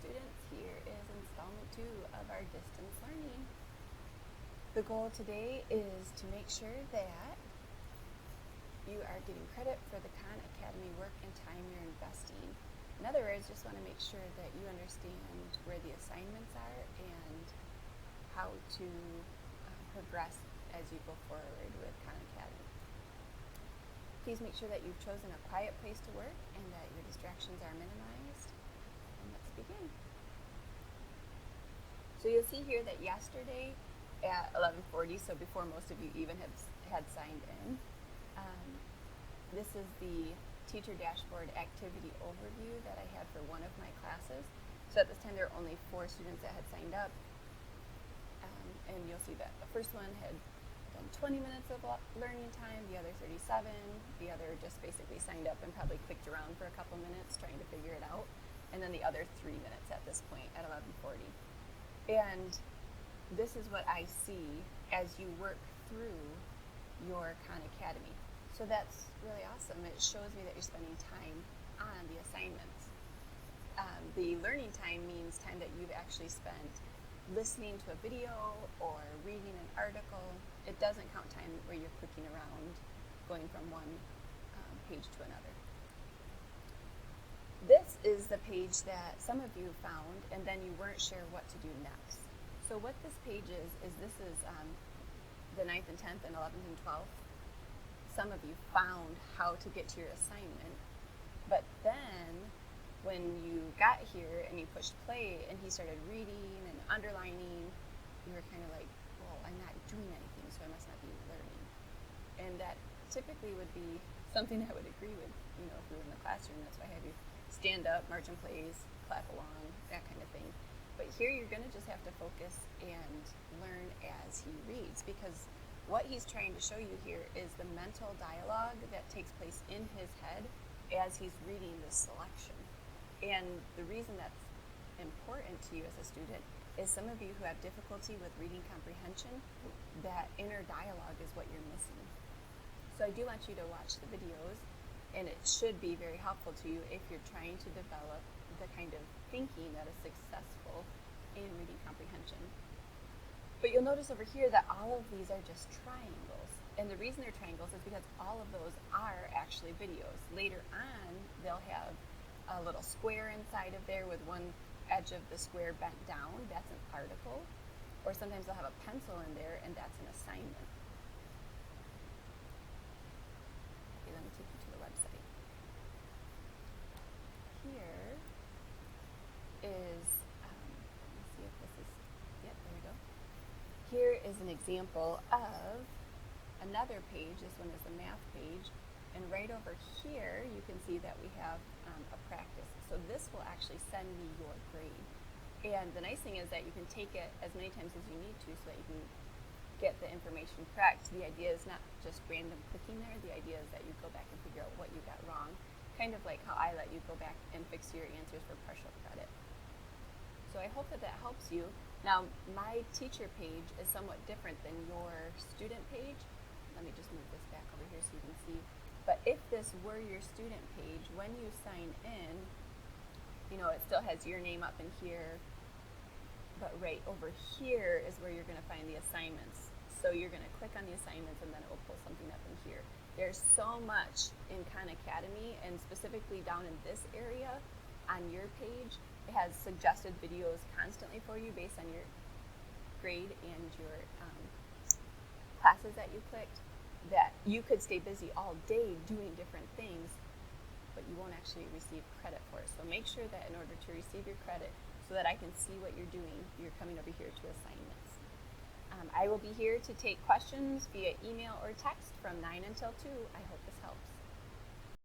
students, here is installment 2 of our distance learning. The goal today is to make sure that you are getting credit for the Khan Academy work and time you're investing. In other words, just want to make sure that you understand where the assignments are and how to progress as you go forward with Khan Academy. Please make sure that you've chosen a quiet place to work and that your distractions are minimized. And let's begin. So you'll see here that yesterday at 11:40, so before most of you even had signed in, this is the teacher dashboard activity overview that I had for one of my classes. So at this time there were only 4 students that had signed up, and you'll see that the first one had done 20 minutes of learning time, the other 37, the other just basically signed up and probably clicked around for a couple minutes trying to figure it out, and then the other 3 minutes at this point at 11:40. And this is what I see as you work through your Khan Academy. So that's really awesome. It shows me that you're spending time on the assignments. The learning time means time that you've actually spent listening to a video or reading an article. It doesn't count time where you're clicking around, going from one page to another. This is the page that some of you found and then you weren't sure what to do next. So what this page is this is the 9th and 10th and 11th and 12th. Some of you found how to get to your assignment, but then when you got here and you pushed play and he started reading and underlining, you were kind of like, well, I'm not doing anything, so I must not be learning. And that typically would be something I would agree with, if we were in the classroom. That's why I have you stand up, march in place, clap along, that kind of thing. But here you're going to just have to focus and learn as he reads, because what he's trying to show you here is the mental dialogue that takes place in his head as he's reading this selection. And the reason that's important to you as a student is some of you who have difficulty with reading comprehension, that inner dialogue is what you're missing. So I do want you to watch the videos, and it should be very helpful to you if you're trying to develop the kind of thinking that is successful in reading comprehension. But you'll notice over here that all of these are just triangles. And the reason they're triangles is because all of those are actually videos. Later on, they'll have a little square inside of there with one edge of the square bent down. That's an article. Or sometimes they'll have a pencil in there, and that's an assignment. Okay, let me take you to the website. Here is, let me see if this is, yep, there we go. Here is an example of another page. This one is the math page. And right over here, you can see that we have a practice. So this will actually send me your grade. And the nice thing is that you can take it as many times as you need to so that you can get the information correct. The idea is not just random clicking there. The idea is that you go back and figure out what you got wrong. Kind of like how I let you go back and fix your answers for partial credit. So I hope that that helps you. Now, my teacher page is somewhat different than your student page. Let me just move this back over here so you can see. But if this were your student page, when you sign in, it still has your name up in here. But right over here is where you're going to find the assignments. So you're going to click on the assignments and then it will pull something up in here. There's so much in Khan Academy, and specifically down in this area on your page, it has suggested videos constantly for you based on your grade and your classes that you clicked, that you could stay busy all day doing different things, but you won't actually receive credit for it. So make sure that in order to receive your credit, so that I can see what you're doing, you're coming over here to assignments. I will be here to take questions via email or text from 9 until 2. I hope this